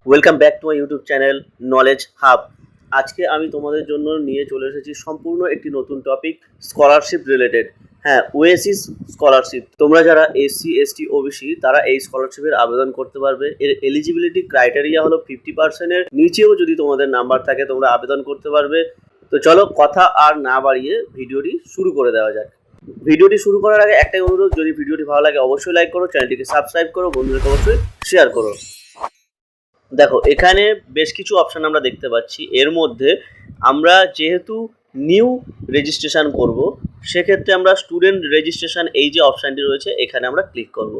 Welcome back to my YouTube channel knowledge hub. আজকে আমি তোমাদের জন্য নিয়ে চলে এসেছি সম্পূর্ণ একটি নতুন টপিক, স্কলারশিপ রিলেটেড। হ্যাঁ, ওয়েসিস স্কলারশিপ। তোমরা যারা এসসি এসটি ওবিসি তারা এই স্কলারশিপের আবেদন করতে পারবে। এর এলিজিবিলিটি ক্রাইটেরিয়া হলো 50%-এর নিচেও যদি তোমাদের নাম্বার থাকে তোমরা আবেদন করতে পারবে। তো চলো কথা আর না বাড়িয়ে ভিডিওটি শুরু করে দেওয়া যাক। ভিডিওটি শুরু করার আগে একটাই অনুরোধ, যদি ভিডিওটি ভালো লাগে অবশ্যই লাইক করো, চ্যানেলটিকে সাবস্ক্রাইব করো, বন্ধুদেরকে অবশ্যই শেয়ার করো। দেখো, এখানে বেশ কিছু অপশান আমরা দেখতে পাচ্ছি। এর মধ্যে আমরা যেহেতু নিউ রেজিস্ট্রেশন করব, সেক্ষেত্রে আমরা স্টুডেন্ট রেজিস্ট্রেশন এই যে অপশানটি রয়েছে এখানে আমরা ক্লিক করব।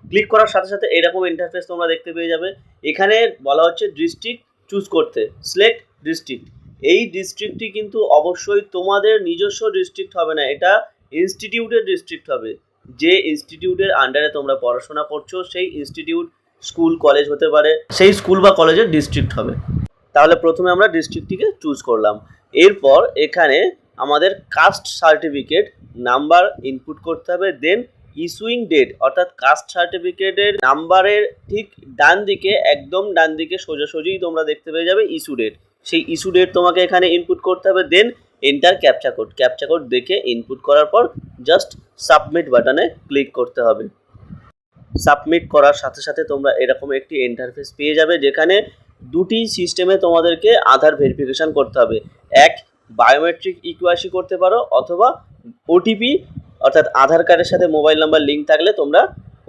ক্লিক করার সাথে সাথে এরকম ইন্টারফেস তোমরা দেখতে পেয়ে যাবে। এখানে বলা হচ্ছে ডিস্ট্রিক্ট চুজ করতে, সিলেক্ট ডিস্ট্রিক্ট। এই ডিস্ট্রিক্টটি কিন্তু অবশ্যই তোমাদের নিজস্ব ডিস্ট্রিক্ট হবে না, এটা ইনস্টিটিউটের ডিস্ট্রিক্ট হবে। যে ইনস্টিটিউটের আন্ডারে তোমরা পড়াশোনা করছো সেই ইনস্টিটিউট, স্কুল কলেজ হতে পারে, সেই স্কুল বা কলেজের ডিস্ট্রিক্ট হবে। তাহলে প্রথমে আমরা ডিস্ট্রিক্টটিকে চুজ করলাম। এরপর এখানে আমাদের কাস্ট সার্টিফিকেট নাম্বার ইনপুট করতে হবে। দেন ইস্যুইং ডেট, অর্থাৎ কাস্ট সার্টিফিকেটের নাম্বারের ঠিক ডান দিকে, একদম ডান দিকে সোজাসুজিই তোমরা দেখতে পেয়ে যাবে ইস্যু ডেট। সেই ইস্যু ডেট তোমাকে এখানে ইনপুট করতে হবে। Then enter captcha code. Captcha code দেখে ইনপুট করার পর জাস্ট সাবমিট বাটনে ক্লিক করতে হবে। সাবমিট করার সাথে সাথে তোমরা এরকম একটি ইন্টারফেস পেয়ে যাবে, যেখানে দুটি সিস্টেমে তোমাদেরকে আধার ভেরিফিকেশান করতে হবে। এক, বায়োমেট্রিক ইকিউআইসি করতে পারো, অথবা ওটিপি, অর্থাৎ আধার কার্ডের সাথে মোবাইল নাম্বার লিঙ্ক থাকলে তোমরা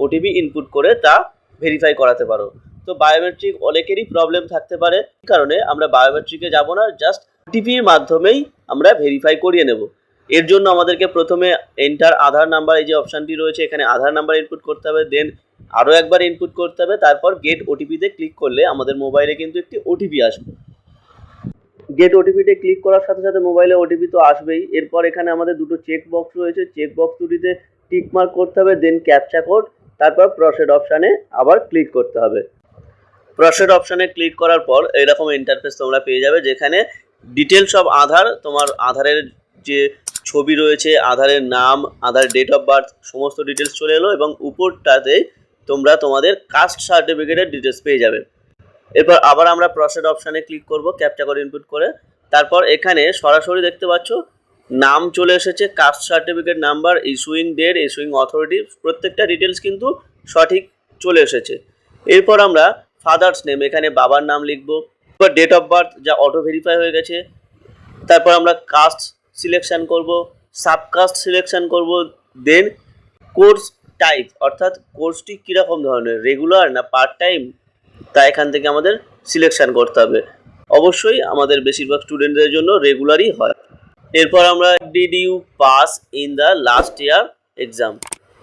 ওটিপি ইনপুট করে তা ভেরিফাই করাতে পারো। তো বায়োমেট্রিক অনেকেরই প্রবলেম থাকতে পারে, এই কারণে আমরা বায়োমেট্রিকে যাব না, জাস্ট ওটিপির মাধ্যমেই আমরা ভেরিফাই করিয়ে নেব। এর জন্য আমাদেরকে প্রথমে এন্টার আধার নাম্বার, এই যে অপশানটি রয়েছে এখানে আধার নাম্বার ইনপুট করতে হবে। দেন আরও একবার ইনপুট করতে হবে। তারপর গেট ওটিপিতে ক্লিক করলে আমাদের মোবাইলে কিন্তু একটি ওটিপি আসবে। গেট ওটিপিতে ক্লিক করার সাথে সাথে মোবাইলে ওটিপি তো আসবেই। এরপর এখানে আমাদের দুটো চেক বক্স রয়েছে, চেক বক্স দুটিতে টিক মার্ক করতে হবে। দেন ক্যাপচা কোড, তারপর প্রসিড অপশানে আবার ক্লিক করতে হবে। প্রসিড অপশানে ক্লিক করার পর এরকম ইন্টারফেস তোমরা পেয়ে যাবে, যেখানে ডিটেলস অফ আধার, তোমার আধারের যে ছবি রয়েছে, আধারের নাম, আধার ডেট অফ বার্থ, সমস্ত ডিটেলস চলে এলো এবং উপরটাতে তোমরা তোমাদের কাস্ট সার্টিফিকেটের ডিটেলস পেয়ে যাবে। এরপর আবার আমরা প্রসিড অপশানে ক্লিক করব ক্যাপচা কোড ইনপুট করে। তারপর এখানে সরাসরি দেখতে পাচ্ছ নাম চলে এসেছে, caste certificate number, issuing date, issuing authority, প্রত্যেকটা ডিটেলস কিন্তু সঠিক চলে এসেছে। এরপর আমরা ফাদার্স নেম, এখানে বাবার নাম লিখব। এরপর ডেট অফ বার্থ, যা অটো ভেরিফাই হয়ে গেছে। তারপর আমরা কাস্ট সিলেকশান করব, সাবকাস্ট সিলেকশান করব। দেন কোর্স টাইপ, অর্থাৎ কোর্সটি কীরকম ধরনের, রেগুলার না পার্ট টাইম, তা এখান থেকে আমাদের সিলেকশান করতে হবে। অবশ্যই আমাদের বেশিরভাগ স্টুডেন্টদের জন্য রেগুলারই হয়। এরপর আমরা did you pass in the last year exam,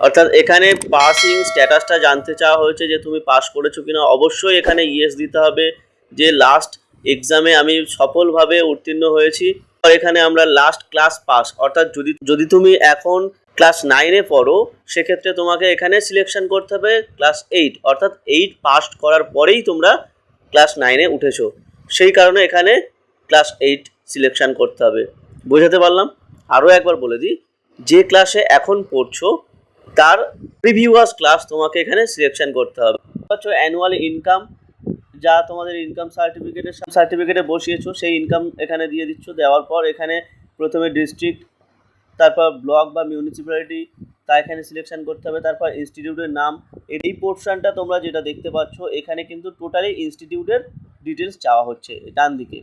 অর্থাৎ এখানে পাসিং স্ট্যাটাসটা জানতে চাওয়া হয়েছে যে তুমি পাস করেছো কিনা। অবশ্যই এখানে ইয়েস দিতে হবে যে লাস্ট এক্সামে আমি সফলভাবে উত্তীর্ণ হয়েছি। আর এখানে আমরা লাস্ট ক্লাস পাস, অর্থাৎ যদি তুমি এখন ক্লাস 9-এ পড়ো, সেক্ষেত্রে তোমাকে এখানে সিলেকশন করতে হবে ক্লাস 8, অর্থাৎ 8 পাস করার পরেই তোমরা ক্লাস 9-এ উঠেছো। সেই কারণে এখানে ক্লাস 8 সিলেকশন করতে হবে। বোঝাতে পারলাম? আরও একবার বলে দিই, যে ক্লাসে এখন পড়ছো তার প্রিভিয়াস ক্লাস তোমাকে এখানে সিলেকশন করতে হবে। হচ্ছে অ্যানুয়াল ইনকাম, যা তোমাদের ইনকাম সার্টিফিকেটে বসিয়েছো সেই ইনকাম এখানে দিয়ে দিচ্ছ। দেওয়ার পর এখানে প্রথমে ডিস্ট্রিক্ট, তারপর ব্লক বা মিউনিসিপ্যালিটি, তা এখানে সিলেকশন করতে হবে। তারপর ইনস্টিটিউটের নাম। এই পোর্শনটা তোমরা যেটা দেখতে পাচ্ছ এখানে কিন্তু টোটালি ইনস্টিটিউটের ডিটেলস চাওয়া হচ্ছে ডান দিকে।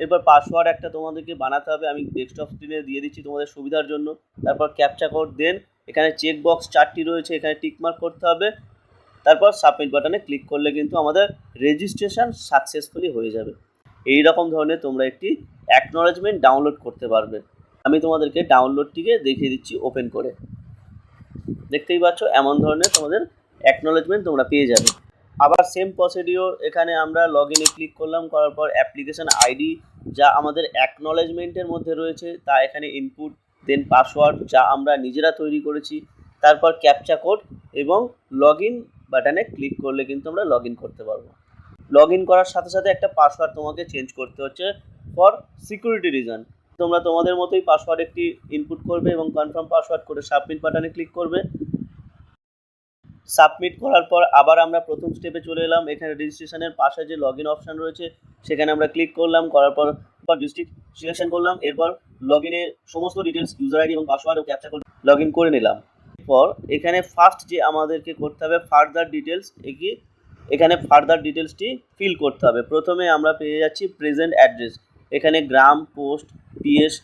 এরপর পাসওয়ার্ড একটা তোমাদেরকে বানাতে হবে, আমি ডেস্কটপ স্ক্রিনে দিয়ে দিচ্ছি তোমাদের সুবিধার জন্য। তারপর ক্যাপচা কোড। দেন এখানে চেক বক্স 4টি রয়েছে, এখানে টিকমার্ক করতে হবে। তারপর সাবমিট বাটনে ক্লিক করলে কিন্তু আমাদের রেজিস্ট্রেশন সাকসেসফুলি হয়ে যাবে। এই রকম ধরনের তোমরা একটি অ্যাকনলেজমেন্ট ডাউনলোড করতে পারবে। আমি তোমাদেরকে ডাউনলোডটিকে দেখিয়ে দিচ্ছি ওপেন করে। দেখতেই পাচ্ছ এমন ধরনের তোমাদের অ্যাকনলেজমেন্ট তোমরা পেয়ে যাবে। আবার সেম প্রসিডিওর, এখানে আমরা লগ ইনে ক্লিক করলাম, করার পর অ্যাপ্লিকেশান আইডি যা আমাদের অ্যাকনলেজমেন্টের মধ্যে রয়েছে তা এখানে ইনপুট। দেন পাসওয়ার্ড যা আমরা নিজেরা তৈরি করেছি। তারপর ক্যাপচা কোড এবং লগ ইন বাটনে ক্লিক করলে কিন্তু আমরা লগ ইন করতে পারবো। লগ ইন করার সাথে সাথে একটা পাসওয়ার্ড তোমাকে চেঞ্জ করতে হচ্ছে ফর সিকিউরিটি রিজন। তোমরা তোমাদের মতোই পাসওয়ার্ড একটি ইনপুট করবে এবং কনফার্ম পাসওয়ার্ড করে সাবমিট বাটনে ক্লিক করবে। সাবমিট করার পর আবার আমরা প্রথম স্টেপে চলে এলাম। এখানে রেজিস্ট্রেশনের পাশে যে লগ ইন অপশান রয়েছে সেখানে আমরা ক্লিক করলাম, করার পর ডিস্ট্রিক্ট সিলেকশন করলাম। এরপর লগ ইনের সমস্ত ডিটেলস, ইউজার আইডি এবং পাসওয়ার্ড ক্যাপচা করে লগ ইন করে নিলাম। এরপর এখানে ফার্স্ট যে আমাদেরকে করতে হবে ফার্দার ডিটেলস, এখানে ফার্দার ডিটেলসটি ফিল করতে হবে। প্রথমে আমরা পেয়ে যাচ্ছি প্রেজেন্ট অ্যাড্রেস। এখানে গ্রাম, পোস্ট, পিএস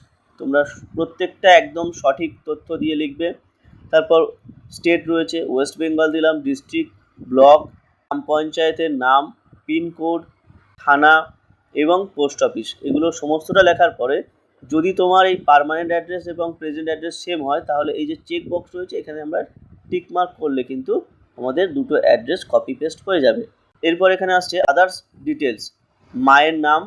তোমরা প্রত্যেকটা একদম সঠিক তথ্য দিয়ে লিখবে। তারপর স্টেট রয়েছে, ওয়েস্ট বেঙ্গল দিলাম, ডিস্ট্রিক্ট, ব্লক, গ্রাম পঞ্চায়েতের নাম, পিনকোড, থানা এবং পোস্ট অফিস, এগুলো সমস্তটা লেখার পরে যদি তোমার এই পার্মানেন্ট অ্যাড্রেস এবং প্রেজেন্ট অ্যাড্রেস সেম হয় তাহলে এই যে চেক বক্স রয়েছে এখানে আমরা টিক মার্ক করলে কিন্তু আমাদের দুটো অ্যাড্রেস কপি পেস্ট হয়ে যাবে। এরপর এখানে আসছে আদার্স ডিটেলস, মায়ের নাম,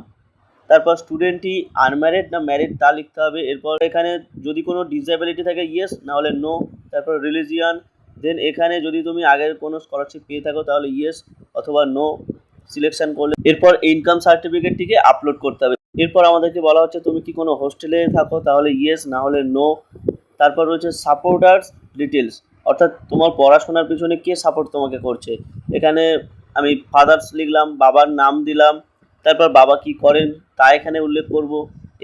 তারপর স্টুডেন্টই আনম্যারিড না ম্যারিড তা লিখতে হবে। এরপর এখানে যদি কোনো ডিসএবিলিটি থাকে ইয়েস, না হলে নো। তারপর রিলিজিয়ান, দেন এখানে যদি তুমি আগের কোনো স্কলারশিপ পেয়ে থাকো তাহলে ইয়েস অথবা নো সিলেকশন করলে এরপর ইনকাম সার্টিফিকেটটিকে আপলোড করতে হবে। এরপর আমাদেরকে বলা হচ্ছে তুমি কি কোনো হোস্টেলে থাকো তাহলে ইয়েস, না হলে নো। তারপর রয়েছে সাপোর্টার্স ডিটেলস, অর্থাৎ তোমার পড়াশোনার পিছনে কে সাপোর্ট তোমাকে করছে। এখানে আমি ফাদার্স লিখলাম, বাবার নাম দিলাম, তারপর বাবা কি করেন তা এখানে উল্লেখ করব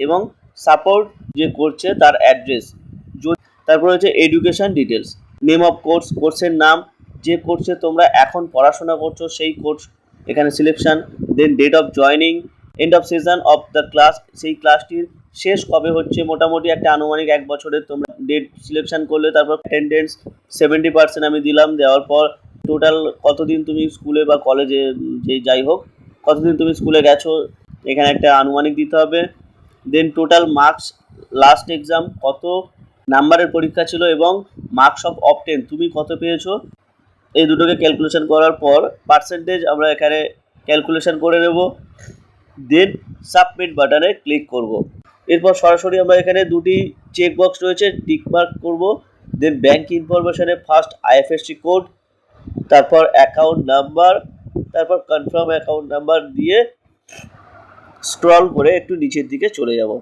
এবং সাপোর্ট যে করছে তার অ্যাড্রেস। তারপর হচ্ছে education details, name of course, কোর্সের নাম, যে কোর্সে তোমরা এখন পড়াশোনা করছো সেই কোর্স এখানে selection, then date of joining, end of session of the class, সেই ক্লাসটির শেষ কবে হচ্ছে, মোটামুটি একটা আনুমানিক 1 বছরের তোমরা ডেট সিলেকশন করলে। তারপর অ্যাটেন্ডেন্স 70% আমি দিলাম, দেওয়ার পর টোটাল কতদিন তুমি স্কুলে বা কলেজে যে যাই হোক কতদিন তুমি স্কুলে গেছো এখানে একটা আনুমানিক দিতে হবে। দেন টোটাল মার্কস, লাস্ট এক্সাম কত নাম্বারের পরীক্ষা ছিল এবং মার্কস অফ অবটেন তুমি কত পেয়েছো, এই দুটোকে ক্যালকুলেশন করার পর পার্সেন্টেজ আমরা এখানে ক্যালকুলেশন করে নেব। দেন সাবমিট বাটনে ক্লিক করব। এরপর সরাসরি আমরা এখানে দুটি চেক বক্স রয়েছে টিক মার্ক করব। দেন ব্যাংক ইনফরমেশনে ফার্স্ট আইএফএসসি কোড, তারপর অ্যাকাউন্ট নাম্বার, তারপর কনফার্ম অ্যাকাউন্ট নাম্বার দিয়ে স্ক্রল করে একটু নিচের দিকে চলে যাব।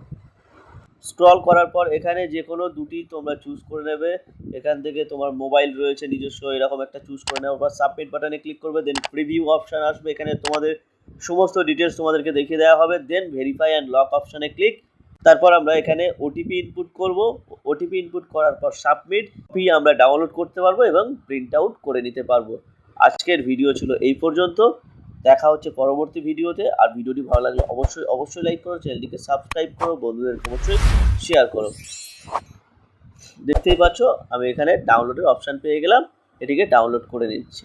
স্ক্রল করার পর এখানে যে কোনো দুটি তোমরা চুজ করে নেবে। এখান থেকে তোমার মোবাইল রয়েছে নিজস্ব, এরকম একটা চুজ করে নেওয়ার পর সাবমিট বাটনে ক্লিক করবে। দেন প্রিভিউ অপশান আসবে, এখানে তোমাদের সমস্ত ডিটেলস তোমাদেরকে দেখিয়ে দেওয়া হবে। দেন ভেরিফাই অ্যান্ড লক অপশানে ক্লিক। তারপর আমরা এখানে ওটিপি ইনপুট করব। ওটিপি ইনপুট করার পর সাবমিট, আমরা ডাউনলোড করতে পারবো এবং প্রিন্ট আউট করে নিতে পারবো। আজকের ভিডিও ছিল এই পর্যন্ত, দেখা হচ্ছে পরবর্তী ভিডিওতে। আর ভিডিওটি ভালো লাগলে অবশ্যই লাইক করো, চ্যানেলটিকে সাবস্ক্রাইব করো, বন্ধুদের অবশ্যই শেয়ার করো। দেখতেই পাচ্ছ আমি এখানে ডাউনলোডের অপশান পেয়ে গেলাম, এটিকে ডাউনলোড করে নিচ্ছি।